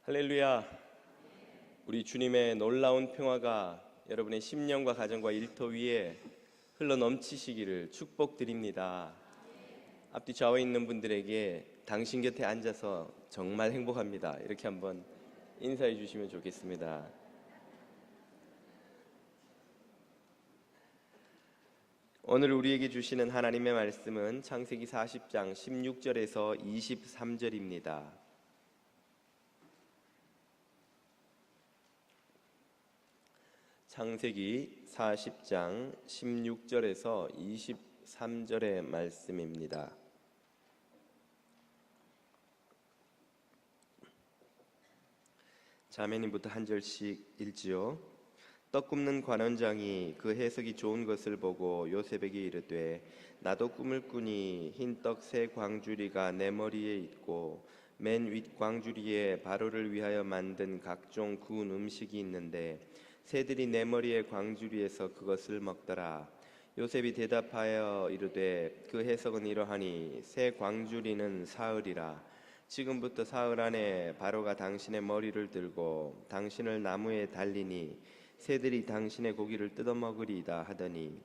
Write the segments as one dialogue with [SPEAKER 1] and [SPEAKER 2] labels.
[SPEAKER 1] 할렐루야. 우리 주님의 놀라운 평화가 여러분의 심령과 가정과 일터 위에 흘러 넘치시기를 축복드립니다. 앞뒤 좌우에 있는 분들에게 당신 곁에 앉아서 정말 행복합니다, 이렇게 한번 인사해 주시면 좋겠습니다. 오늘 우리에게 주시는 하나님의 말씀은 창세기 40장 16절에서 23절입니다. 창세기 40장 16절에서 23절의 말씀입니다. 자매님부터 한 절씩 읽지요. 떡 굽는 관원장이 그 해석이 좋은 것을 보고 요셉에게 이르되, 나도 꿈을 꾸니 흰 떡 세 광주리가 내 머리에 있고 맨 윗 광주리에 바로를 위하여 만든 각종 구운 음식이 있는데 새들이 내 머리의 광주리에서 그것을 먹더라. 요셉이 대답하여 이르되, 그 해석은 이러하니 새 광주리는 사흘이라. 지금부터 사흘 안에 바로가 당신의 머리를 들고 당신을 나무에 달리니 새들이 당신의 고기를 뜯어먹으리이다 하더니,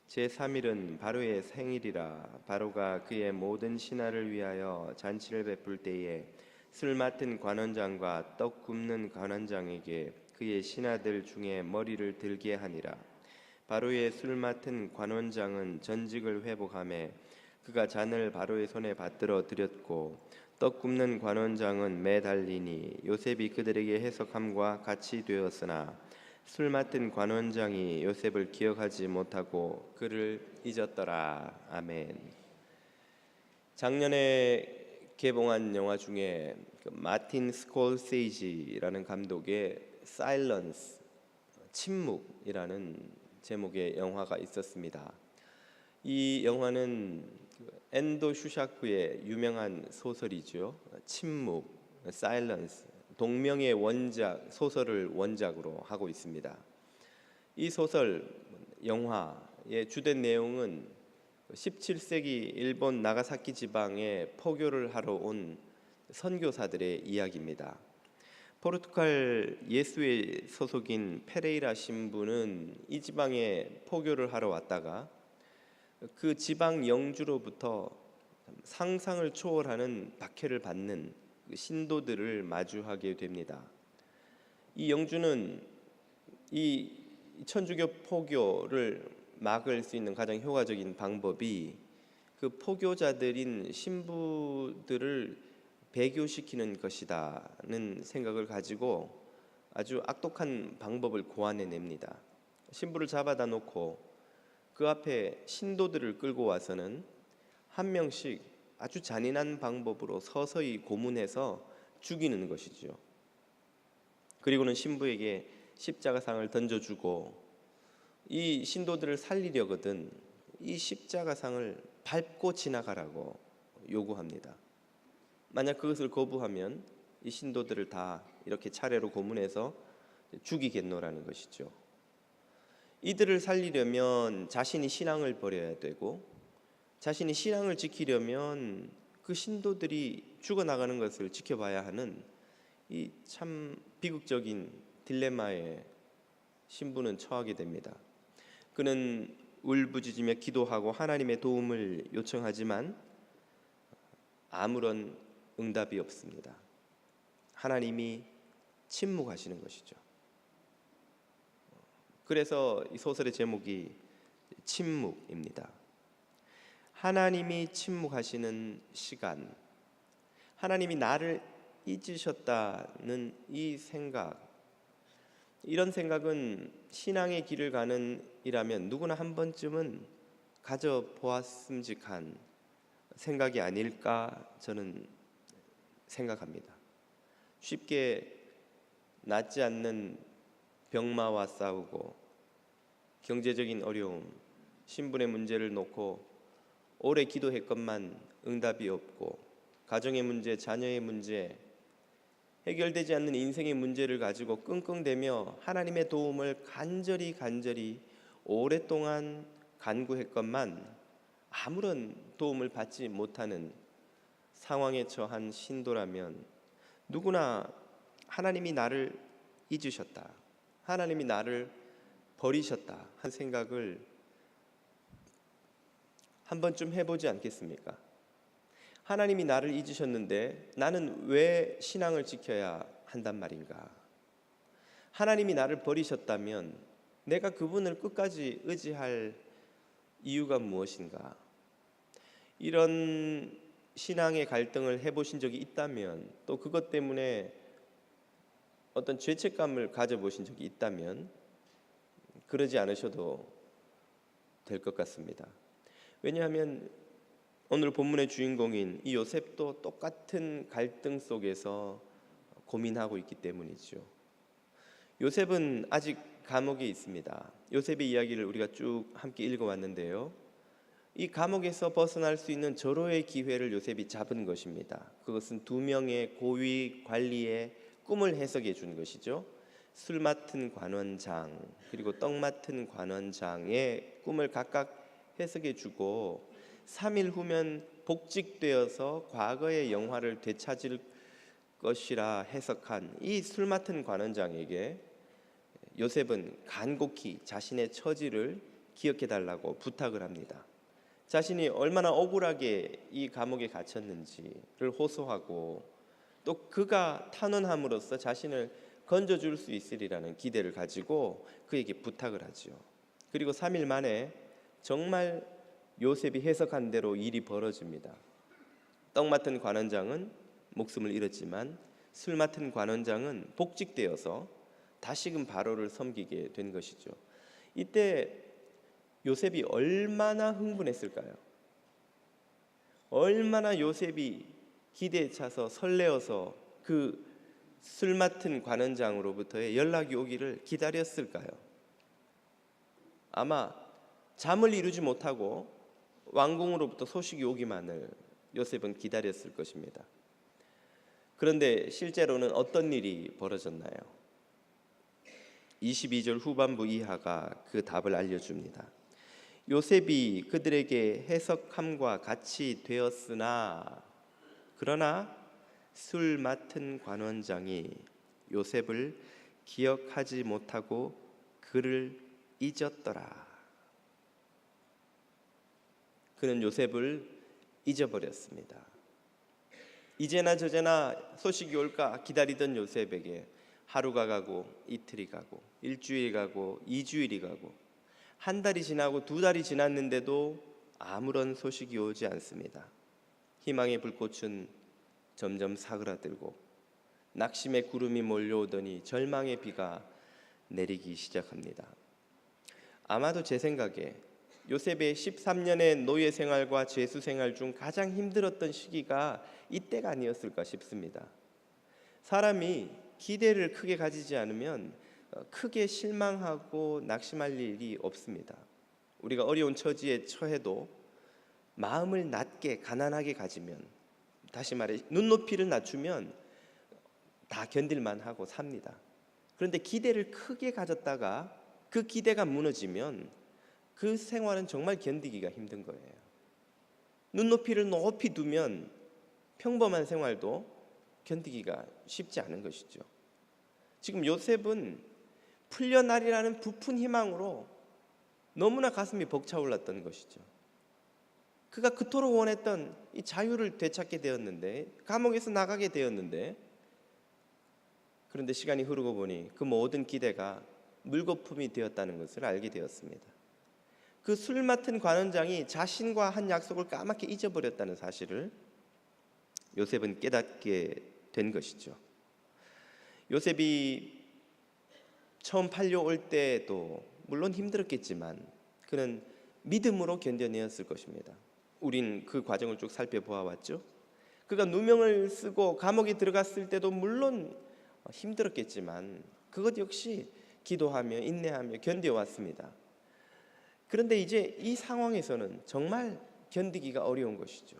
[SPEAKER 1] 제3일은 바로의 생일이라. 바로가 그의 모든 신하를 위하여 잔치를 베풀 때에 술 맡은 관원장과 떡 굽는 관원장에게 그의 신하들 중에 머리를 들게 하니라. 바로의 술 맡은 관원장은 전직을 회복하매 그가 잔을 바로의 손에 받들어 드렸고, 떡 굽는 관원장은 매달리니 요셉이 그들에게 해석함과 같이 되었으나 술 맡은 관원장이 요셉을 기억하지 못하고 그를 잊었더라. 아멘. 작년에 개봉한 영화 중에 마틴 스콜세이지라는 감독의 Silence, 침묵이라는 제목의 영화가 있었습니다. 이 영화는 엔도 슈샤크의 유명한 소설이죠. 침묵, Silence, 동명의 원작 소설을 원작으로 하고 있습니다. 이 소설 영화의 주된 내용은 17세기 일본 나가사키 지방에 포교를 하러 온 선교사들의 이야기입니다. 포르투갈 예수회 소속인 페레이라 신부는 이 지방에 포교를 하러 왔다가 그 지방 영주로부터 상상을 초월하는 박해를 받는 신도들을 마주하게 됩니다. 이 영주는 이 천주교 포교를 막을 수 있는 가장 효과적인 방법이 그 포교자들인 신부들을 배교시키는 것이다는 생각을 가지고 아주 악독한 방법을 고안해냅니다. 신부를 잡아다 놓고 그 앞에 신도들을 끌고 와서는 한 명씩 아주 잔인한 방법으로 서서히 고문해서 죽이는 것이죠. 그리고는 신부에게 십자가상을 던져주고 이 신도들을 살리려거든 이 십자가상을 밟고 지나가라고 요구합니다. 만약 그것을 거부하면 이 신도들을 다 이렇게 차례로 고문해서 죽이겠노라는 것이죠. 이들을 살리려면 자신이 신앙을 버려야 되고, 자신이 신앙을 지키려면 그 신도들이 죽어나가는 것을 지켜봐야 하는 이 참 비극적인 딜레마에 신부는 처하게 됩니다. 그는 울부짖으며 기도하고 하나님의 도움을 요청하지만 아무런 응답이 없습니다. 하나님이 침묵하시는 것이죠. 그래서 이 소설의 제목이 침묵입니다. 하나님이 침묵하시는 시간, 하나님이 나를 잊으셨다는 이 생각, 이런 생각은 신앙의 길을 가는 이라면 누구나 한 번쯤은 가져보았음직한 생각이 아닐까 저는 생각합니다. 쉽게 낫지 않는 병마와 싸우고 경제적인 어려움, 신분의 문제를 놓고 오래 기도했건만 응답이 없고 가정의 문제, 자녀의 문제, 해결되지 않는 인생의 문제를 가지고 끙끙대며 하나님의 도움을 간절히 오랫동안 간구했건만 아무런 도움을 받지 못하는 상황에 처한 신도라면 누구나 하나님이 나를 잊으셨다, 하나님이 나를 버리셨다 한 생각을 한 번쯤 해보지 않겠습니까? 하나님이 나를 잊으셨는데 나는 왜 신앙을 지켜야 한단 말인가? 하나님이 나를 버리셨다면 내가 그분을 끝까지 의지할 이유가 무엇인가? 이런 신앙의 갈등을 해보신 적이 있다면, 또 그것 때문에 어떤 죄책감을 가져보신 적이 있다면 그러지 않으셔도 될 것 같습니다. 왜냐하면 오늘 본문의 주인공인 이 요셉도 똑같은 갈등 속에서 고민하고 있기 때문이죠. 요셉은 아직 감옥에 있습니다. 요셉의 이야기를 우리가 쭉 함께 읽어왔는데요, 이 감옥에서 벗어날 수 있는 절호의 기회를 요셉이 잡은 것입니다. 그것은 두 명의 고위 관리의 꿈을 해석해 준 것이죠. 술 맡은 관원장 그리고 떡 맡은 관원장의 꿈을 각각 해석해 주고 3일 후면 복직되어서 과거의 영화를 되찾을 것이라 해석한 이 술 맡은 관원장에게 요셉은 간곡히 자신의 처지를 기억해 달라고 부탁을 합니다. 자신이 얼마나 억울하게 이 감옥에 갇혔는지를 호소하고, 또 그가 탄원함으로써 자신을 건져줄 수 있으리라는 기대를 가지고 그에게 부탁을 하죠. 그리고 3일 만에 정말 요셉이 해석한 대로 일이 벌어집니다. 떡 맡은 관원장은 목숨을 잃었지만 술 맡은 관원장은 복직되어서 다시금 바로를 섬기게 된 것이죠. 이때 요셉이 얼마나 흥분했을까요? 얼마나 요셉이 기대에 차서 설레어서 그 술 맡은 관원장으로부터의 연락이 오기를 기다렸을까요? 아마 잠을 이루지 못하고 왕궁으로부터 소식이 오기만을 요셉은 기다렸을 것입니다. 그런데 실제로는 어떤 일이 벌어졌나요? 22절 후반부 이하가 그 답을 알려줍니다. 요셉이 그들에게 해석함과 같이 되었으나 그러나 술 맡은 관원장이 요셉을 기억하지 못하고 그를 잊었더라. 그는 요셉을 잊어버렸습니다. 이제나 저제나 소식이 올까 기다리던 요셉에게 하루가 가고 이틀이 가고 일주일이 가고 2주일이 가고 한 달이 지나고 2달이 지났는데도 아무런 소식이 오지 않습니다. 희망의 불꽃은 점점 사그라들고 낙심의 구름이 몰려오더니 절망의 비가 내리기 시작합니다. 아마도 제 생각에 요셉의 13년의 노예 생활과 죄수 생활 중 가장 힘들었던 시기가 이때가 아니었을까 싶습니다. 사람이 기대를 크게 가지지 않으면 크게 실망하고 낙심할 일이 없습니다. 우리가 어려운 처지에 처해도 마음을 낮게 가난하게 가지면, 다시 말해 눈높이를 낮추면 다 견딜만 하고 삽니다. 그런데 기대를 크게 가졌다가 그 기대가 무너지면 그 생활은 정말 견디기가 힘든 거예요. 눈높이를 높이 두면 평범한 생활도 견디기가 쉽지 않은 것이죠. 지금 요셉은 풀려나리라는 부푼 희망으로 너무나 가슴이 벅차올랐던 것이죠. 그가 그토록 원했던 이 자유를 되찾게 되었는데, 감옥에서 나가게 되었는데, 그런데 시간이 흐르고 보니 그 모든 기대가 물거품이 되었다는 것을 알게 되었습니다. 그 술 맡은 관원장이 자신과 한 약속을 까맣게 잊어버렸다는 사실을 요셉은 깨닫게 된 것이죠. 요셉이 처음 팔려올 때도 물론 힘들었겠지만 그는 믿음으로 견뎌내었을 것입니다. 우린 그 과정을 쭉 살펴보아왔죠. 그가 누명을 쓰고 감옥에 들어갔을 때도 물론 힘들었겠지만 그것 역시 기도하며 인내하며 견뎌왔습니다. 그런데 이제 이 상황에서는 정말 견디기가 어려운 것이죠.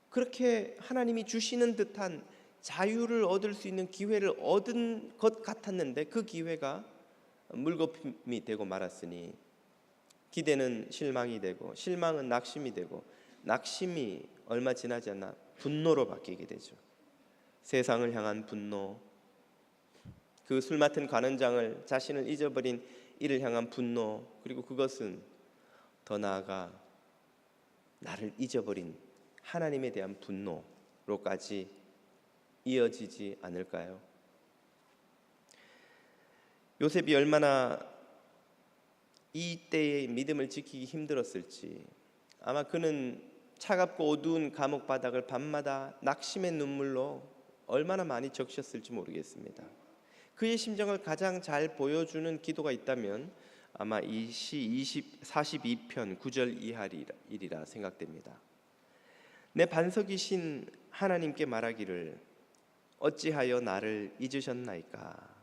[SPEAKER 1] 그렇게 하나님이 주시는 듯한 자유를 얻을 수 있는 기회를 얻은 것 같았는데 그 기회가 물거품이 되고 말았으니 기대는 실망이 되고 실망은 낙심이 되고 낙심이 얼마 지나지 않아 분노로 바뀌게 되죠. 세상을 향한 분노, 그 술 맡은 관원장을 자신을 잊어버린 이를 향한 분노, 그리고 그것은 더 나아가 나를 잊어버린 하나님에 대한 분노로까지 이어지지 않을까요? 요셉이 얼마나 이 때의 믿음을 지키기 힘들었을지, 아마 그는 차갑고 어두운 감옥 바닥을 밤마다 낙심의 눈물로 얼마나 많이 적셨을지 모르겠습니다. 그의 심정을 가장 잘 보여주는 기도가 있다면 아마 이 시 42편 9절 이하이리라 생각됩니다. 내 반석이신 하나님께 말하기를 어찌하여 나를 잊으셨나이까?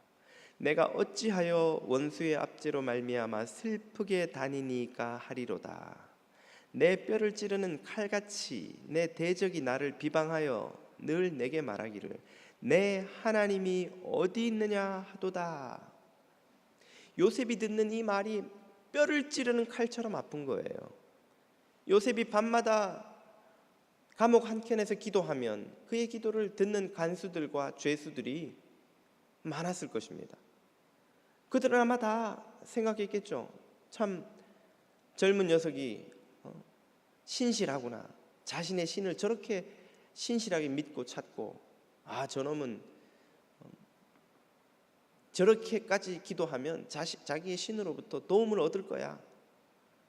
[SPEAKER 1] 내가 어찌하여 원수의 압제로 말미암아 슬프게 다니니까 하리로다. 내 뼈를 찌르는 칼같이 내 대적이 나를 비방하여 늘 내게 말하기를 내 하나님이 어디 있느냐 하도다. 요셉이 듣는 이 말이 뼈를 찌르는 칼처럼 아픈 거예요. 요셉이 밤마다 감옥 한켠에서 기도하면 그의 기도를 듣는 간수들과 죄수들이 많았을 것입니다. 그들은 아마 다 생각했겠죠. 참 젊은 녀석이 신실하구나. 자신의 신을 저렇게 신실하게 믿고 찾고, 저놈은 저렇게까지 기도하면 자기의 신으로부터 도움을 얻을 거야.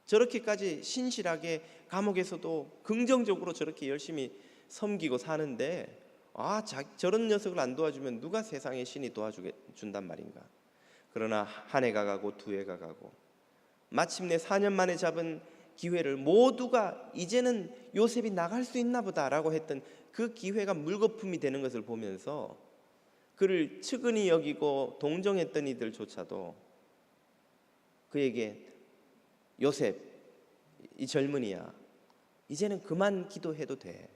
[SPEAKER 1] 저렇게까지 신실하게 감옥에서도 긍정적으로 저렇게 열심히 섬기고 사는데 저런 녀석을 안 도와주면 누가 세상의 신이 도와준단 말인가. 그러나 한 해가 가고 두 해가 가고 마침내 4년 만에 잡은 기회를 모두가 이제는 요셉이 나갈 수 있나 보다라고 했던 그 기회가 물거품이 되는 것을 보면서 그를 측은히 여기고 동정했던 이들조차도 그에게 요셉, 이 젊은이야, 이제는 그만 기도해도 돼.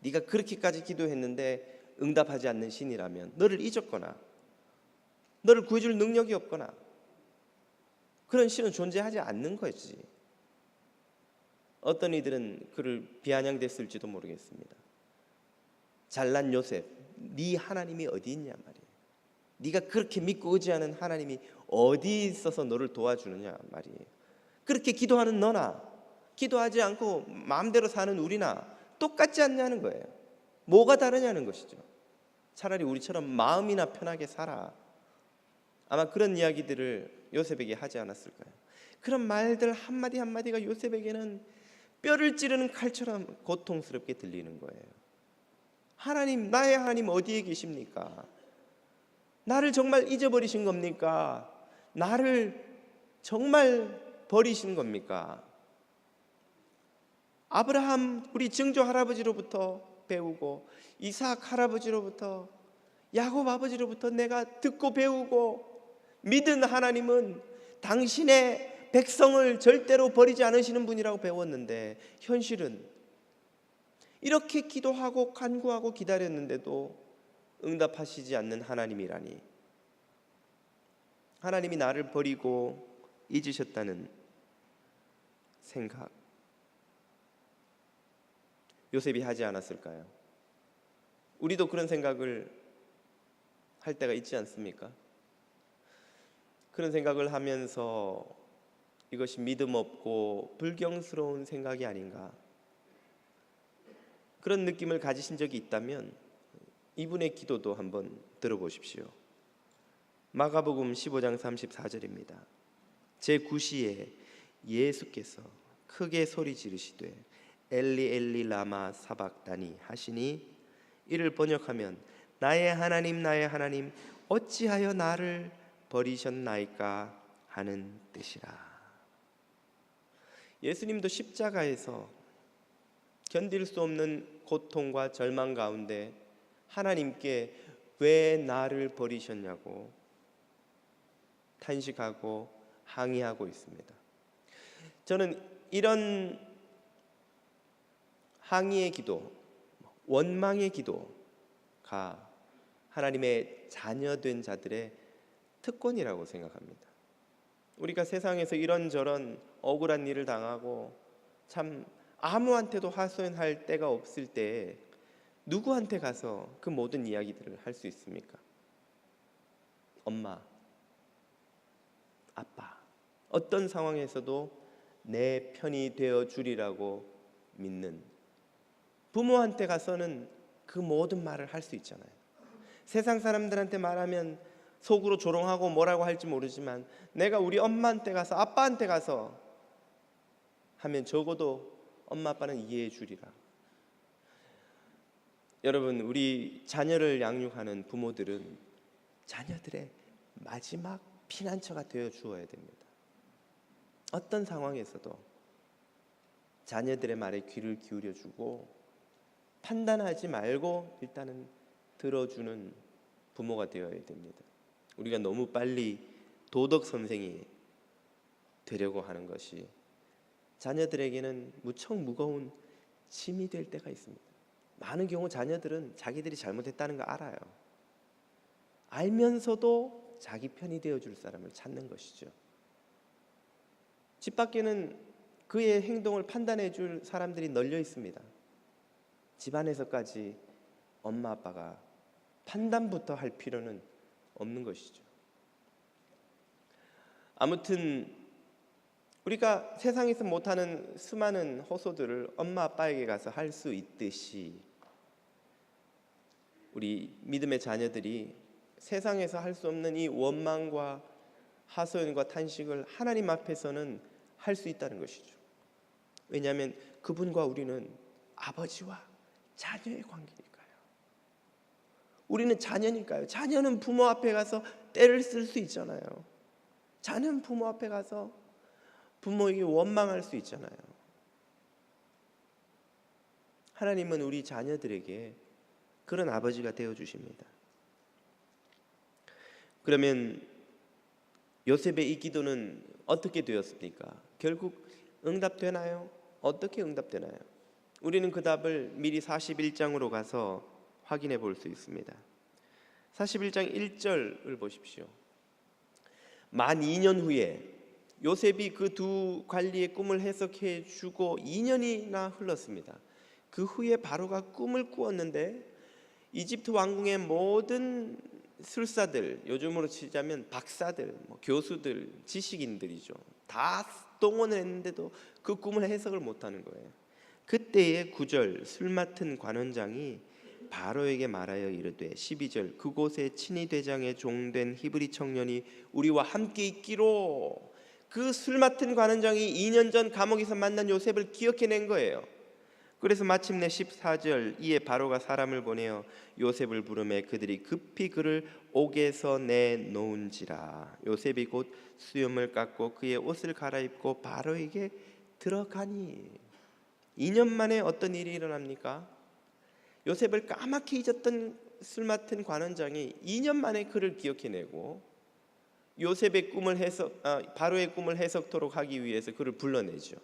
[SPEAKER 1] 네가 그렇게까지 기도했는데 응답하지 않는 신이라면 너를 잊었거나 너를 구해줄 능력이 없거나 그런 신은 존재하지 않는 거지. 어떤 이들은 그를 비아냥댔을지도 모르겠습니다. 잘난 요셉, 네 하나님이 어디 있냐 말이에요. 네가 그렇게 믿고 의지하는 하나님이 어디 있어서 너를 도와주느냐 말이에요. 그렇게 기도하는 너나 기도하지 않고 마음대로 사는 우리나 똑같지 않냐는 거예요. 뭐가 다르냐는 것이죠. 차라리 우리처럼 마음이나 편하게 살아. 아마 그런 이야기들을 요셉에게 하지 않았을까요? 그런 말들 한마디 한마디가 요셉에게는 뼈를 찌르는 칼처럼 고통스럽게 들리는 거예요. 하나님, 나의 하나님 어디에 계십니까? 나를 정말 잊어버리신 겁니까? 나를 정말 버리신 겁니까? 아브라함, 우리 증조 할아버지로부터 배우고 이삭 할아버지로부터 야곱 아버지로부터 내가 듣고 배우고 믿은 하나님은 당신의 백성을 절대로 버리지 않으시는 분이라고 배웠는데 현실은 이렇게 기도하고 간구하고 기다렸는데도 응답하시지 않는 하나님이라니, 하나님이 나를 버리고 잊으셨다는 생각, 요셉이 하지 않았을까요? 우리도 그런 생각을 할 때가 있지 않습니까? 그런 생각을 하면서 이것이 믿음 없고 불경스러운 생각이 아닌가, 그런 느낌을 가지신 적이 있다면 이분의 기도도 한번 들어보십시오. 마가복음 15장 34절입니다. 제9시에 예수께서 크게 소리 지르시되 엘리 엘리 라마 사박다니 하시니 이를 번역하면 나의 하나님 나의 하나님 어찌하여 나를 버리셨나이까 하는 뜻이라. 예수님도 십자가에서 견딜 수 없는 고통과 절망 가운데 하나님께 왜 나를 버리셨냐고 탄식하고 항의하고 있습니다. 저는 이런 항의의 기도, 원망의 기도가 하나님의 자녀된 자들의 특권이라고 생각합니다. 우리가 세상에서 이런저런 억울한 일을 당하고 참 아무한테도 하소연할 데가 없을 때 누구한테 가서 그 모든 이야기들을 할 수 있습니까? 엄마, 아빠, 어떤 상황에서도 내 편이 되어 주리라고 믿는 부모한테 가서는 그 모든 말을 할 수 있잖아요. 세상 사람들한테 말하면 속으로 조롱하고 뭐라고 할지 모르지만 내가 우리 엄마한테 가서, 아빠한테 가서 하면 적어도 엄마 아빠는 이해해 주리라. 여러분, 우리 자녀를 양육하는 부모들은 자녀들의 마지막 피난처가 되어 주어야 됩니다. 어떤 상황에서도 자녀들의 말에 귀를 기울여 주고 판단하지 말고 일단은 들어주는 부모가 되어야 됩니다. 우리가 너무 빨리 도덕 선생이 되려고 하는 것이 자녀들에게는 무척 무거운 짐이 될 때가 있습니다. 많은 경우 자녀들은 자기들이 잘못했다는 거 알아요. 알면서도 자기 편이 되어줄 사람을 찾는 것이죠. 집 밖에는 그의 행동을 판단해 줄 사람들이 널려 있습니다. 집 안에서까지 엄마 아빠가 판단부터 할 필요는 없는 것이죠. 아무튼 우리가 세상에서 못하는 수많은 호소들을 엄마 아빠에게 가서 할 수 있듯이 우리 믿음의 자녀들이 세상에서 할 수 없는 이 원망과 하소연과 탄식을 하나님 앞에서는 할 수 있다는 것이죠. 왜냐하면 그분과 우리는 아버지와 자녀의 관계니까요. 우리는 자녀니까요. 자녀는 부모 앞에 가서 떼를 쓸 수 있잖아요. 자녀는 부모 앞에 가서 부모에게 원망할 수 있잖아요. 하나님은 우리 자녀들에게 그런 아버지가 되어 주십니다. 그러면 요셉의 이 기도는 어떻게 되었습니까? 결국 응답되나요? 어떻게 응답되나요? 우리는 그 답을 미리 41장으로 가서 확인해 볼 수 있습니다. 41장 1절을 보십시오. 만 2년 후에 요셉이 그 두 관리의 꿈을 해석해 주고 2년이나 흘렀습니다. 그 후에 바로가 꿈을 꾸었는데 이집트 왕궁의 모든 술사들, 요즘으로 치자면 박사들, 교수들, 지식인들이죠. 다 동원을 했는데도 그 꿈을 해석을 못하는 거예요. 그때의 9절 술 맡은 관원장이 바로에게 말하여 이르되 12절 그곳에 친위대장의 종된 히브리 청년이 우리와 함께 있기로. 그 술 맡은 관원장이 2년 전 감옥에서 만난 요셉을 기억해낸 거예요. 그래서 마침내 14절 이에 바로가 사람을 보내어 요셉을 부르매 그들이 급히 그를 옥에서 내놓은지라. 요셉이 곧 수염을 깎고 그의 옷을 갈아입고 바로에게 들어가니. 2년 만에 어떤 일이 일어납니까? 요셉을 까맣게 잊었던 술 맡은 관원장이 2년 만에 그를 기억해내고 요셉의 꿈을 바로의 꿈을 해석토록 하기 위해서 그를 불러내죠.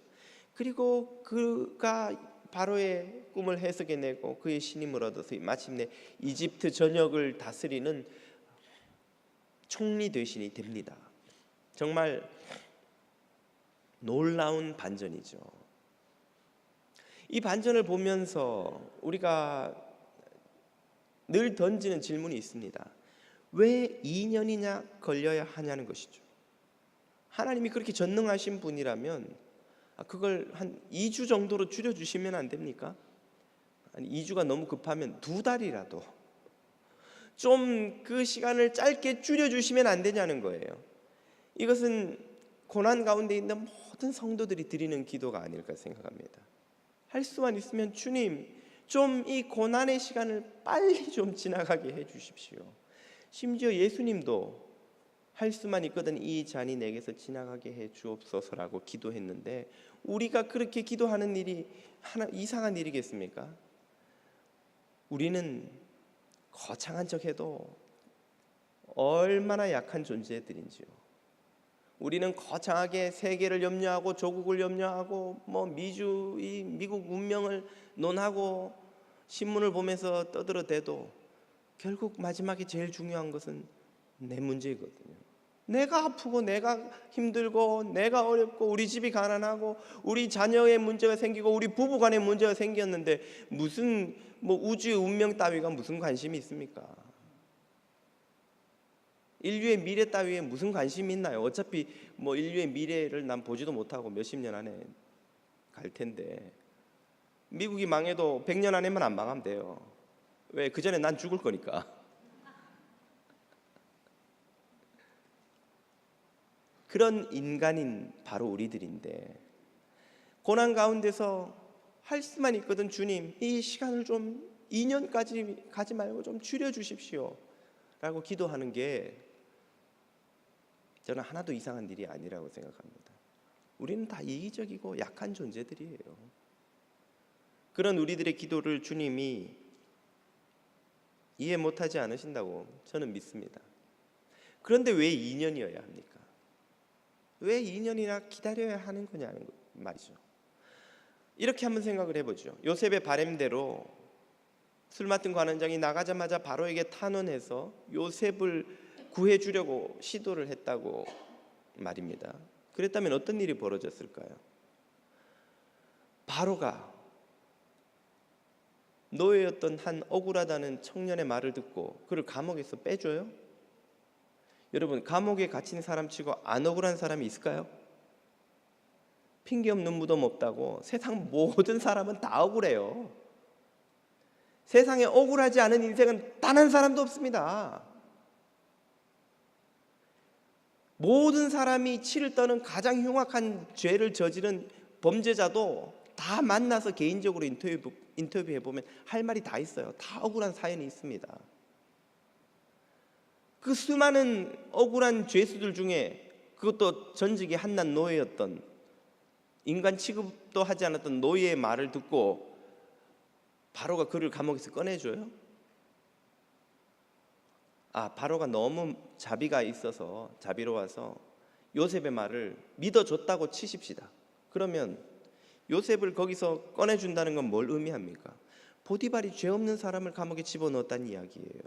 [SPEAKER 1] 그리고 그가 바로의 꿈을 해석해내고 그의 신임을 얻어서 마침내 이집트 전역을 다스리는 총리 대신이 됩니다. 정말 놀라운 반전이죠. 이 반전을 보면서 우리가 늘 던지는 질문이 있습니다. 왜 2년이나 걸려야 하냐는 것이죠. 하나님이 그렇게 전능하신 분이라면 그걸 한 2주 정도로 줄여주시면 안 됩니까? 아니 2주가 너무 급하면 2달이라도 좀 그 시간을 짧게 줄여주시면 안 되냐는 거예요. 이것은 고난 가운데 있는 모든 성도들이 드리는 기도가 아닐까 생각합니다. 할 수만 있으면 주님 좀 이 고난의 시간을 빨리 좀 지나가게 해주십시오. 심지어 예수님도 할 수만 있거든 이 잔이 내게서 지나가게 해 주옵소서라고 기도했는데 우리가 그렇게 기도하는 일이 이상한 일이겠습니까? 우리는 거창한 척해도 얼마나 약한 존재들인지요. 우리는 거창하게 세계를 염려하고 조국을 염려하고 미국 운명을 논하고 신문을 보면서 떠들어대도 결국 마지막에 제일 중요한 것은 내 문제거든요.
[SPEAKER 2] 내가 아프고 내가 힘들고 내가 어렵고 우리 집이 가난하고 우리 자녀의 문제가 생기고 우리 부부간의 문제가 생겼는데 무슨 우주의 운명 따위가 무슨 관심이 있습니까? 인류의 미래 따위에 무슨 관심이 있나요? 어차피 인류의 미래를 난 보지도 못하고 몇십 년 안에 갈 텐데, 미국이 망해도 100년 안에만 안 망하면 돼요. 왜? 그 전에 난 죽을 거니까. 그런 인간인 바로 우리들인데, 고난 가운데서 할 수만 있거든. 주님, 이 시간을 좀 2년까지 가지 말고 좀 줄여주십시오 라고 기도하는 게 저는 하나도 이상한 일이 아니라고 생각합니다. 우리는 다 이기적이고 약한 존재들이에요. 그런 우리들의 기도를 주님이 이해 못하지 않으신다고 저는 믿습니다. 그런데 왜 2년이어야 합니까? 왜 2년이나 기다려야 하는 거냐는 말이죠. 이렇게 한번 생각을 해보죠. 요셉의 바램대로 술 맡은 관원장이 나가자마자 바로에게 탄원해서 요셉을 구해주려고 시도를 했다고 말입니다. 그랬다면 어떤 일이 벌어졌을까요? 바로가 노예였던 한 억울하다는 청년의 말을 듣고 그를 감옥에서 빼줘요? 여러분, 감옥에 갇힌 사람치고 안 억울한 사람이 있을까요? 핑계 없는 무덤 없다고. 세상 모든 사람은 다 억울해요. 세상에 억울하지 않은 인생은 단 한 사람도 없습니다. 모든 사람이 치를 떠는 가장 흉악한 죄를 저지른 범죄자도 다 만나서 개인적으로 인터뷰해보면 할 말이 다 있어요. 다 억울한 사연이 있습니다. 그 수많은 억울한 죄수들 중에 그것도 전직이 한낱 노예였던, 인간 취급도 하지 않았던 노예의 말을 듣고 바로가 그를 감옥에서 꺼내줘요? 바로가 너무 자비가 있어서, 자비로워서 요셉의 말을 믿어줬다고 치십시다. 그러면 요셉을 거기서 꺼내준다는 건 뭘 의미합니까? 보디발이 죄 없는 사람을 감옥에 집어넣었다는 이야기예요.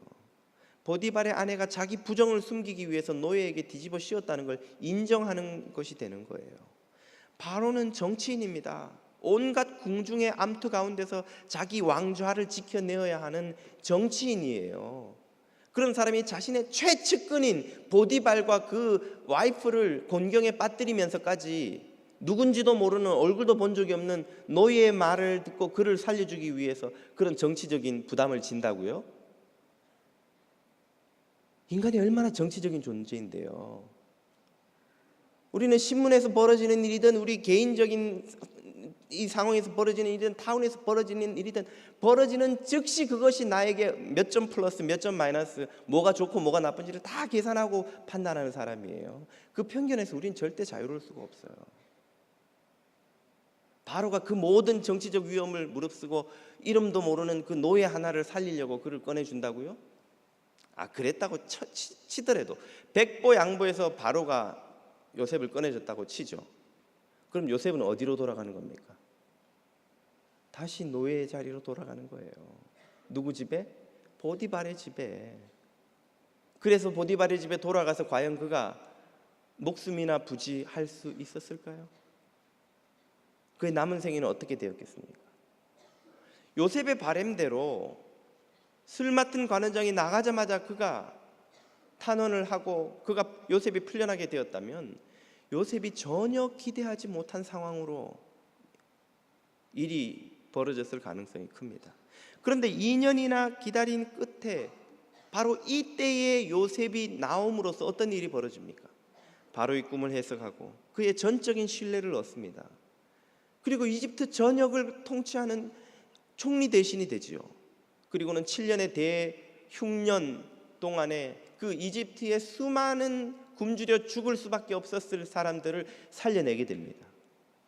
[SPEAKER 2] 보디발의 아내가 자기 부정을 숨기기 위해서 노예에게 뒤집어 씌웠다는 걸 인정하는 것이 되는 거예요. 바로는 정치인입니다. 온갖 궁중의 암투 가운데서 자기 왕좌를 지켜내어야 하는 정치인이에요. 그런 사람이 자신의 최측근인 보디발과 그 와이프를 곤경에 빠뜨리면서까지 누군지도 모르는, 얼굴도 본 적이 없는 노예의 말을 듣고 그를 살려주기 위해서 그런 정치적인 부담을 진다고요? 인간이 얼마나 정치적인 존재인데요. 우리는 신문에서 벌어지는 일이든 우리 개인적인 이 상황에서 벌어지는 일이든 타운에서 벌어지는 일이든 벌어지는 즉시 그것이 나에게 몇 점 플러스 몇 점 마이너스, 뭐가 좋고 뭐가 나쁜지를 다 계산하고 판단하는 사람이에요. 그 편견에서 우린 절대 자유로울 수가 없어요. 바로가 그 모든 정치적 위험을 무릅쓰고 이름도 모르는 그 노예 하나를 살리려고 그를 꺼내준다고요? 그랬다고 치더라도 백보양보해서 바로가 요셉을 꺼내줬다고 치죠. 그럼 요셉은 어디로 돌아가는 겁니까? 다시 노예의 자리로 돌아가는 거예요. 누구 집에? 보디발의 집에. 그래서 보디발의 집에 돌아가서 과연 그가 목숨이나 부지할 수 있었을까요? 그의 남은 생애는 어떻게 되었겠습니까? 요셉의 바램대로 술 맡은 관원장이 나가자마자 그가 탄원을 하고 그가 요셉이 풀려나게 되었다면 요셉이 전혀 기대하지 못한 상황으로 일이 벌어졌을 가능성이 큽니다. 그런데 2년이나 기다린 끝에 바로 이때에 요셉이 나옴으로써 어떤 일이 벌어집니까? 바로의 꿈을 해석하고 그의 전적인 신뢰를 얻습니다. 그리고 이집트 전역을 통치하는 총리 대신이 되지요. 그리고는 7년의 대흉년 동안에 그 이집트의 수많은 굶주려 죽을 수밖에 없었을 사람들을 살려내게 됩니다.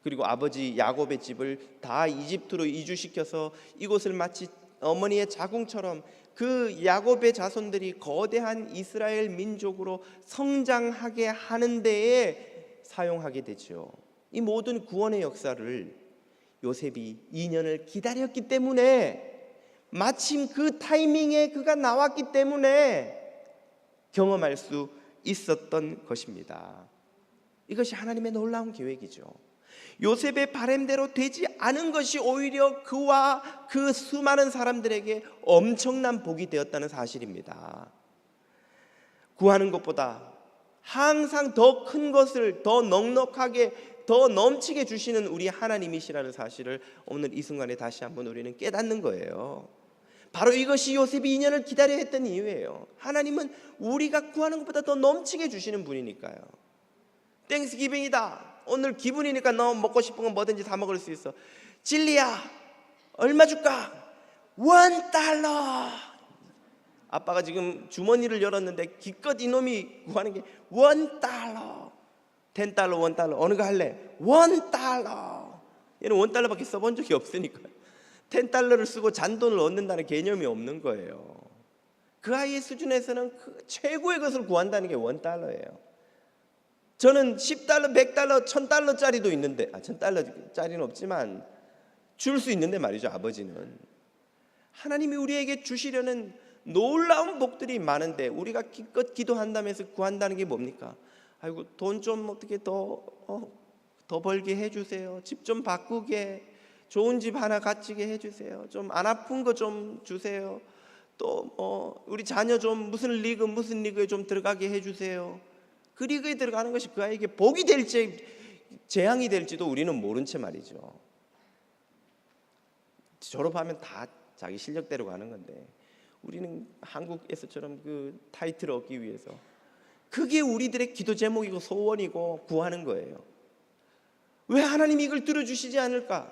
[SPEAKER 2] 그리고 아버지 야곱의 집을 다 이집트로 이주시켜서 이곳을 마치 어머니의 자궁처럼 그 야곱의 자손들이 거대한 이스라엘 민족으로 성장하게 하는 데에 사용하게 되죠. 이 모든 구원의 역사를 요셉이 2년을 기다렸기 때문에, 마침 그 타이밍에 그가 나왔기 때문에 경험할 수 있었던 것입니다. 이것이 하나님의 놀라운 계획이죠. 요셉의 바램대로 되지 않은 것이 오히려 그와 그 수많은 사람들에게 엄청난 복이 되었다는 사실입니다. 구하는 것보다 항상 더 큰 것을 더 넉넉하게 더 넘치게 주시는 우리 하나님이시라는 사실을 오늘 이 순간에 다시 한번 우리는 깨닫는 거예요. 바로 이것이 요셉이 2년을 기다려 했던 이유예요. 하나님은 우리가 구하는 것보다 더 넘치게 주시는 분이니까요. 땡스기빙이다. 오늘 기분이니까 너 먹고 싶은 건 뭐든지 다 먹을 수 있어. 진리야, 얼마 줄까? $1. 아빠가 지금 주머니를 열었는데 기껏 이놈이 구하는 게 $1, $10, $1 어느 거 할래? $1. 얘는 $1밖에 써본 적이 없으니까 $10를 쓰고 잔돈을 얻는다는 개념이 없는 거예요. 그 아이의 수준에서는 그 최고의 것을 구한다는 게 $1예요. 저는 $10, $100, $1000짜리도 있는데, $1000짜리는 없지만 줄 수 있는데 말이죠. 아버지는 하나님이 우리에게 주시려는 놀라운 복들이 많은데 우리가 기껏 기도한다면서 구한다는 게 뭡니까? 아이고 돈 좀 어떻게 더 벌게 해주세요. 집 좀 바꾸게, 좋은 집 하나 갖추게 해주세요. 좀 안 아픈 거 좀 주세요. 또 우리 자녀 좀 무슨 리그에 좀 들어가게 해주세요. 그 리그에 들어가는 것이 그 아이에게 복이 될지 재앙이 될지도 우리는 모른 채 말이죠. 졸업하면 다 자기 실력대로 가는 건데 우리는 한국에서처럼 그 타이틀을 얻기 위해서 그게 우리들의 기도 제목이고 소원이고 구하는 거예요. 왜 하나님이 이걸 들어주시지 않을까?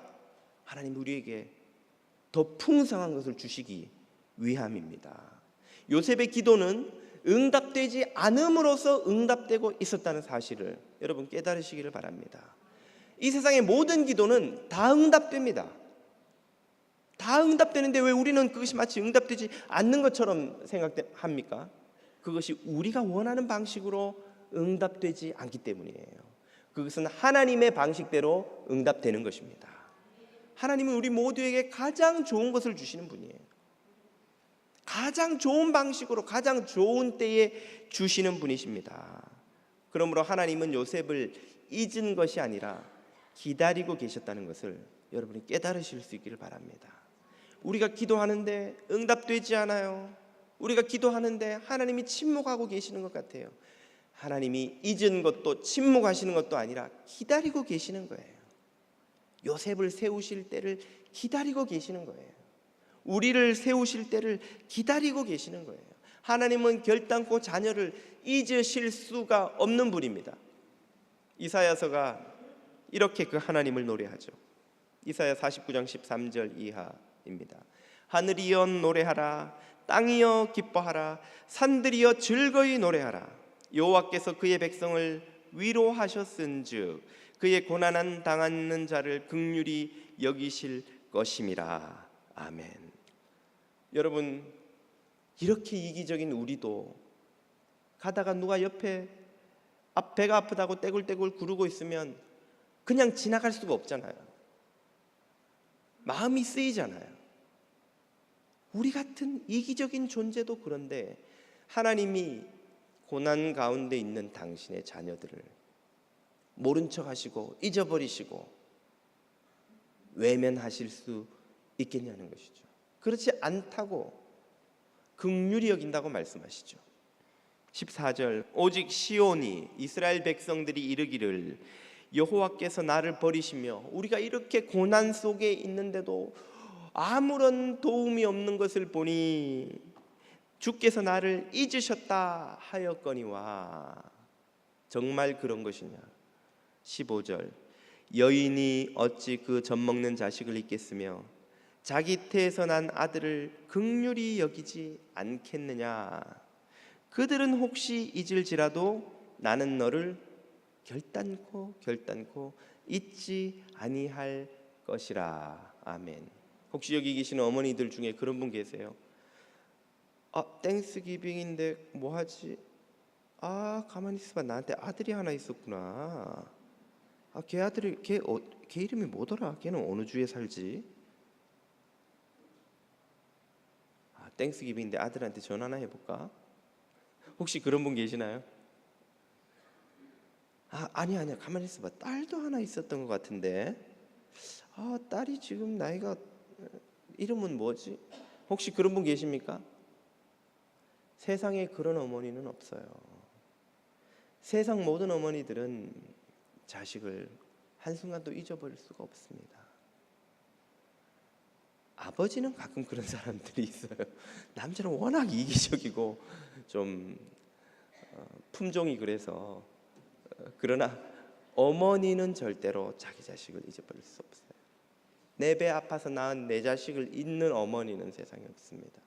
[SPEAKER 2] 하나님 우리에게 더 풍성한 것을 주시기 위함입니다. 요셉의 기도는 응답되지 않음으로써 응답되고 있었다는 사실을 여러분 깨달으시기를 바랍니다. 이 세상의 모든 기도는 다 응답됩니다. 다 응답되는데 왜 우리는 그것이 마치 응답되지 않는 것처럼 생각합니까? 그것이 우리가 원하는 방식으로 응답되지 않기 때문이에요. 그것은 하나님의 방식대로 응답되는 것입니다. 하나님은 우리 모두에게 가장 좋은 것을 주시는 분이에요. 가장 좋은 방식으로 가장 좋은 때에 주시는 분이십니다. 그러므로 하나님은 요셉을 잊은 것이 아니라 기다리고 계셨다는 것을 여러분이 깨달으실 수 있기를 바랍니다. 우리가 기도하는데 응답되지 않아요. 우리가 기도하는데 하나님이 침묵하고 계시는 것 같아요. 하나님이 잊은 것도 침묵하시는 것도 아니라 기다리고 계시는 거예요. 요셉을 세우실 때를 기다리고 계시는 거예요. 우리를 세우실 때를 기다리고 계시는 거예요. 하나님은 결단코 자녀를 잊으실 수가 없는 분입니다. 이사야서가 이렇게 그 하나님을 노래하죠. 이사야 49장 13절 이하입니다. 하늘이여 노래하라, 땅이여 기뻐하라, 산들이여 즐거이 노래하라. 여호와께서 그의 백성을 위로하셨은즉 그의 고난한 당하는 자를 긍휼히 여기실 것임이라. 아멘. 여러분, 이렇게 이기적인 우리도 가다가 누가 옆에 배가 아프다고 떼굴떼굴 구르고 있으면 그냥 지나갈 수가 없잖아요. 마음이 쓰이잖아요. 우리 같은 이기적인 존재도 그런데 하나님이 고난 가운데 있는 당신의 자녀들을 모른 척 하시고 잊어버리시고 외면하실 수 있겠냐는 것이죠. 그렇지 않다고 긍휼히 여긴다고 말씀하시죠. 14절 오직 시온이 이스라엘 백성들이 이르기를 여호와께서 나를 버리시며 우리가 이렇게 고난 속에 있는데도 아무런 도움이 없는 것을 보니 주께서 나를 잊으셨다 하였거니와. 정말 그런 것이냐. 15절 여인이 어찌 그 젖먹는 자식을 잊겠으며 자기 태에서 난 아들을 긍휼히 여기지 않겠느냐. 그들은 혹시 잊을지라도 나는 너를 결단코 잊지 아니할 것이라. 아멘. 혹시 여기 계시는 어머니들 중에 그런 분 계세요? 땡스기빙인데 뭐 하지? 가만히 있어봐. 나한테 아들이 하나 있었구나. 걔 이름이 뭐더라? 걔는 어느 주에 살지? 땡스기빙인데 아들한테 전화나 해볼까? 혹시 그런 분 계시나요? 아니야 가만히 있어봐. 딸도 하나 있었던 것 같은데. 딸이 지금 나이가 이름은 뭐지? 혹시 그런 분 계십니까? 세상에 그런 어머니는 없어요. 세상 모든 어머니들은 자식을 한순간도 잊어버릴 수가 없습니다. 아버지는 가끔 그런 사람들이 있어요. 남자는 워낙 이기적이고 좀 품종이 그래서 그러나 어머니는 절대로 자기 자식을 잊어버릴 수 없어요. 내 배 아파서 낳은 내 자식을 잊는 어머니는 세상에 없습니다.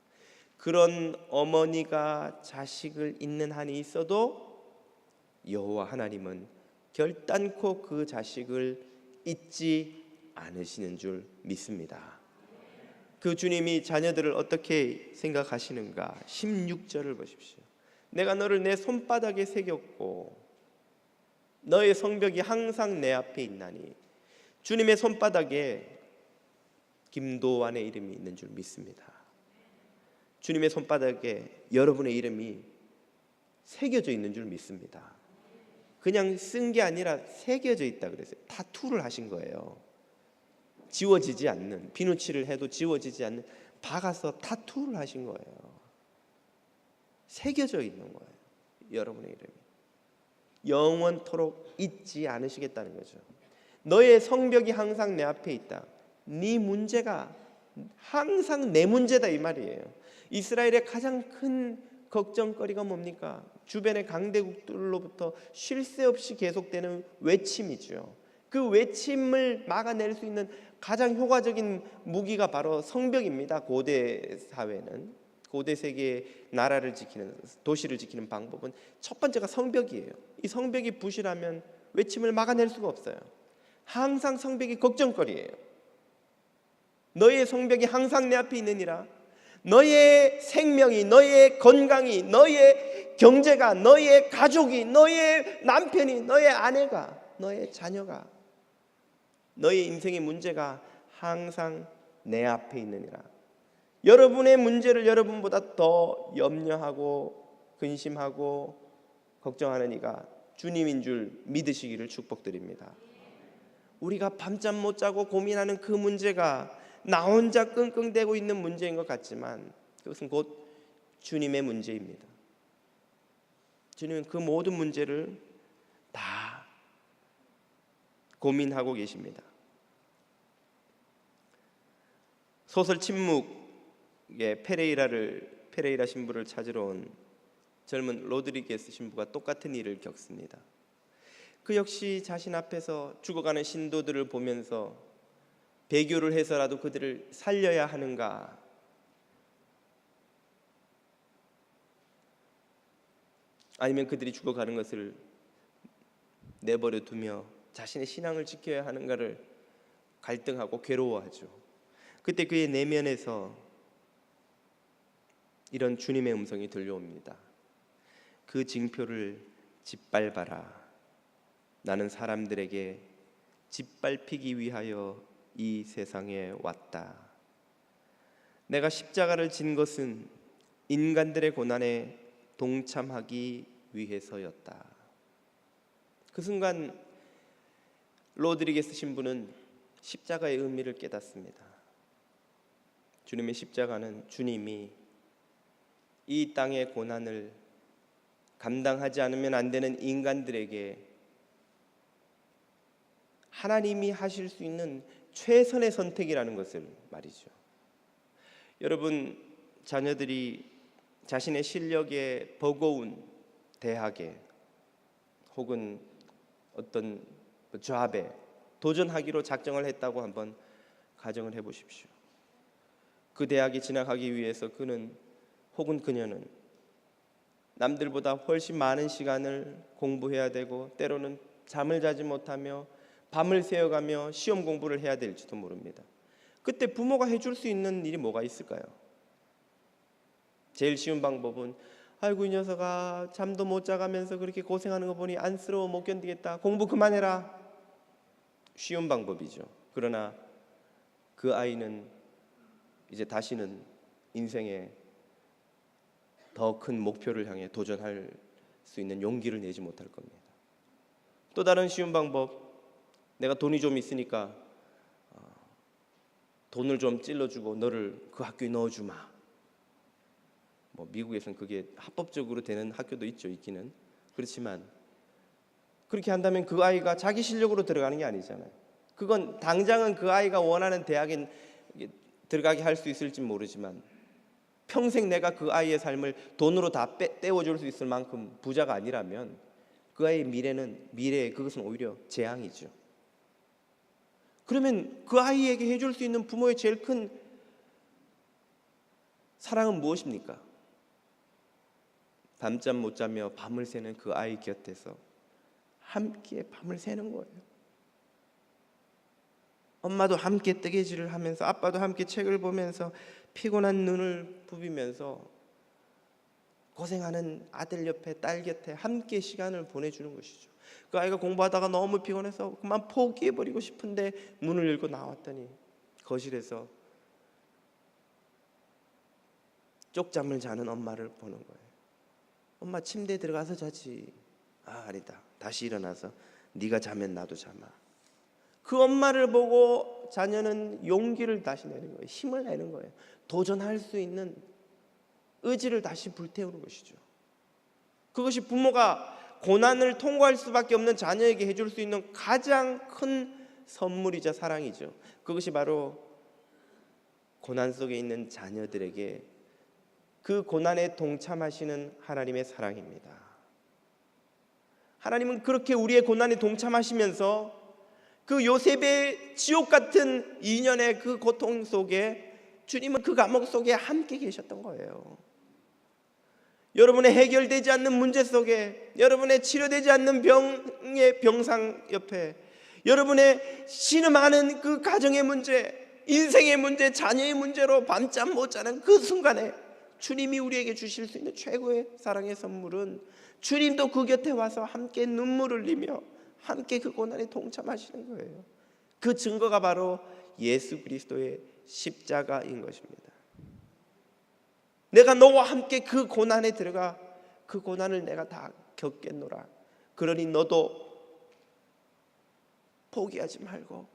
[SPEAKER 2] 그런 어머니가 자식을 잊는 한이 있어도 여호와 하나님은 결단코 그 자식을 잊지 않으시는 줄 믿습니다. 그 주님이 자녀들을 어떻게 생각하시는가? 16절을 보십시오. 내가 너를 내 손바닥에 새겼고 너의 성벽이 항상 내 앞에 있나니. 주님의 손바닥에 김도환의 이름이 있는 줄 믿습니다. 주님의 손바닥에 여러분의 이름이 새겨져 있는 줄 믿습니다. 그냥 쓴 게 아니라 새겨져 있다 그랬어요. 타투를 하신 거예요. 지워지지 않는, 비누칠을 해도 지워지지 않는, 박아서 타투를 하신 거예요. 새겨져 있는 거예요. 여러분의 이름이 영원토록 잊지 않으시겠다는 거죠. 너의 성벽이 항상 내 앞에 있다. 네 문제가 항상 내 문제다 이 말이에요. 이스라엘의 가장 큰 걱정거리가 뭡니까? 주변의 강대국들로부터 쉴 새 없이 계속되는 외침이죠. 그 외침을 막아낼 수 있는 가장 효과적인 무기가 바로 성벽입니다. 고대 사회는, 고대 세계의 나라를 지키는, 도시를 지키는 방법은 첫 번째가 성벽이에요. 이 성벽이 부실하면 외침을 막아낼 수가 없어요. 항상 성벽이 걱정거리예요. 너의 성벽이 항상 내 앞에 있느니라. 너의 생명이, 너의 건강이, 너의 경제가, 너의 가족이, 너의 남편이, 너의 아내가, 너의 자녀가, 너의 인생의 문제가 항상 내 앞에 있느니라. 여러분의 문제를 여러분보다 더 염려하고 근심하고 걱정하는 이가 주님인 줄 믿으시기를 축복드립니다. 우리가 밤잠 못 자고 고민하는 그 문제가 나 혼자 끙끙대고 있는 문제인 것 같지만 그것은 곧 주님의 문제입니다. 주님은 그 모든 문제를 다 고민하고 계십니다. 소설 침묵의 페레이라 신부를 찾으러 온 젊은 로드리게스 신부가 똑같은 일을 겪습니다. 그 역시 자신 앞에서 죽어가는 신도들을 보면서 배교를 해서라도 그들을 살려야 하는가, 아니면 그들이 죽어가는 것을 내버려 두며 자신의 신앙을 지켜야 하는가를 갈등하고 괴로워하죠. 그때 그의 내면에서 이런 주님의 음성이 들려옵니다. 그 징표를 짓밟아라. 나는 사람들에게 짓밟히기 위하여 이 세상에 왔다. 내가 십자가를 진 것은 인간들의 고난에 동참하기 위해서였다. 그 순간 로드리게스 신부는 십자가의 의미를 깨닫습니다. 주님의 십자가는 주님이 이 땅의 고난을 감당하지 않으면 안 되는 인간들에게 하나님이 하실 수 있는 최선의 선택이라는 것을 말이죠. 여러분, 자녀들이 자신의 실력에 버거운 대학에 혹은 어떤 잡에 도전하기로 작정을 했다고 한번 가정을 해보십시오. 그 대학에 진학하기 위해서 그는 혹은 그녀는 남들보다 훨씬 많은 시간을 공부해야 되고 때로는 잠을 자지 못하며 밤을 새어가며 시험 공부를 해야 될지도 모릅니다. 그때 부모가 해줄 수 있는 일이 뭐가 있을까요? 제일 쉬운 방법은 아이고 이 녀석아 잠도 못 자가면서 그렇게 고생하는 거 보니 안쓰러워 못 견디겠다. 공부 그만해라. 쉬운 방법이죠. 그러나 그 아이는 이제 다시는 인생에 더 큰 목표를 향해 도전할 수 있는 용기를 내지 못할 겁니다. 또 다른 쉬운 방법, 내가 돈이 좀 있으니까 돈을 좀 찔러주고 너를 그 학교에 넣어주마. 뭐 미국에서는 그게 합법적으로 되는 학교도 있기는. 그렇지만 그렇게 한다면 그 아이가 자기 실력으로 들어가는 게 아니잖아요. 그건 당장은 그 아이가 원하는 대학에 들어가게 할 수 있을지 모르지만 평생 내가 그 아이의 삶을 돈으로 다 떼어줄 수 있을 만큼 부자가 아니라면 그 아이의 미래에 그것은 오히려 재앙이죠. 그러면 그 아이에게 해줄 수 있는 부모의 제일 큰 사랑은 무엇입니까? 밤잠 못 자며 밤을 새는 그 아이 곁에서 함께 밤을 새는 거예요. 엄마도 함께 뜨개질을 하면서, 아빠도 함께 책을 보면서, 피곤한 눈을 부비면서 고생하는 아들 옆에, 딸 곁에 함께 시간을 보내주는 것이죠. 그 아이가 공부하다가 너무 피곤해서 그만 포기해버리고 싶은데 문을 열고 나왔더니 거실에서 쪽잠을 자는 엄마를 보는 거예요. 엄마 침대에 들어가서 자지. 아니다. 다시 일어나서 네가 자면 나도 자마. 그 엄마를 보고 자녀는 용기를 다시 내는 거예요. 힘을 내는 거예요. 도전할 수 있는 의지를 다시 불태우는 것이죠. 그것이 부모가 고난을 통과할 수밖에 없는 자녀에게 해줄 수 있는 가장 큰 선물이자 사랑이죠. 그것이 바로 고난 속에 있는 자녀들에게 그 고난에 동참하시는 하나님의 사랑입니다. 하나님은 그렇게 우리의 고난에 동참하시면서 그 요셉의 지옥 같은 2년의 그 고통 속에 주님은 그 감옥 속에 함께 계셨던 거예요. 여러분의 해결되지 않는 문제 속에, 여러분의 치료되지 않는 병의 병상 옆에, 여러분의 신음하는 그 가정의 문제, 인생의 문제, 자녀의 문제로 밤잠 못 자는 그 순간에 주님이 우리에게 주실 수 있는 최고의 사랑의 선물은 주님도 그 곁에 와서 함께 눈물을 흘리며 함께 그 고난에 동참하시는 거예요. 그 증거가 바로 예수 그리스도의 십자가인 것입니다. 내가 너와 함께 그 고난에 들어가 그 고난을 내가 다 겪겠노라. 그러니 너도 포기하지 말고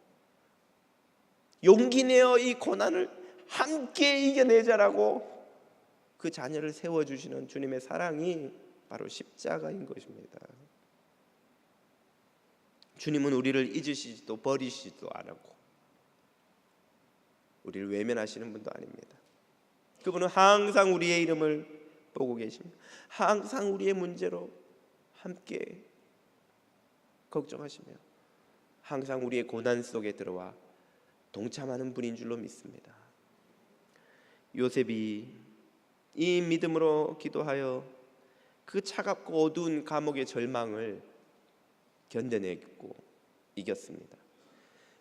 [SPEAKER 2] 용기 내어 이 고난을 함께 이겨내자라고 그 자녀를 세워주시는 주님의 사랑이 바로 십자가인 것입니다. 주님은 우리를 잊으시지도 버리시지도 않았고 우리를 외면하시는 분도 아닙니다. 그분은 항상 우리의 이름을 보고 계십니다. 항상 우리의 문제로 함께 걱정하시며 항상 우리의 고난 속에 들어와 동참하는 분인 줄로 믿습니다. 요셉이 이 믿음으로 기도하여 그 차갑고 어두운 감옥의 절망을 견뎌내고 이겼습니다.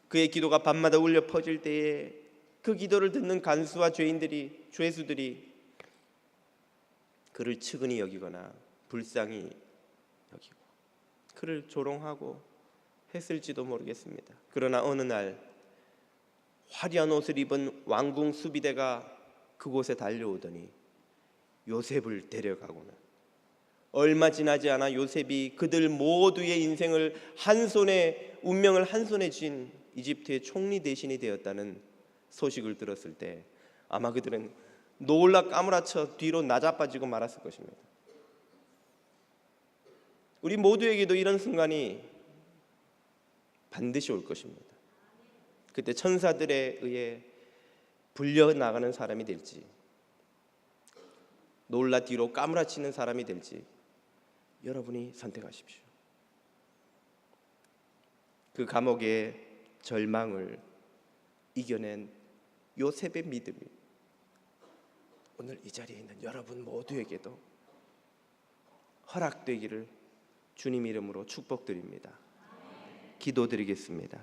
[SPEAKER 2] 그의 기도가 밤마다 울려 퍼질 때에 그 기도를 듣는 간수와 죄수들이 그를 측은히 여기거나 불쌍히 여기고 그를 조롱하고 했을지도 모르겠습니다. 그러나 어느 날 화려한 옷을 입은 왕궁 수비대가 그곳에 달려오더니 요셉을 데려가고는 얼마 지나지 않아 요셉이 그들 모두의 인생을 운명을 한 손에 쥔 이집트의 총리 대신이 되었다는 소식을 들었을 때 아마 그들은 놀라 까무라쳐 뒤로 나자빠지고 말았을 것입니다. 우리 모두에게도 이런 순간이 반드시 올 것입니다. 그때 천사들에 의해 불려나가는 사람이 될지 놀라 뒤로 까무라치는 사람이 될지 여러분이 선택하십시오. 그 감옥의 절망을 이겨낸 요셉의 믿음이 오늘 이 자리에 있는 여러분 모두에게도 허락되기를 주님 이름으로 축복드립니다. 기도드리겠습니다.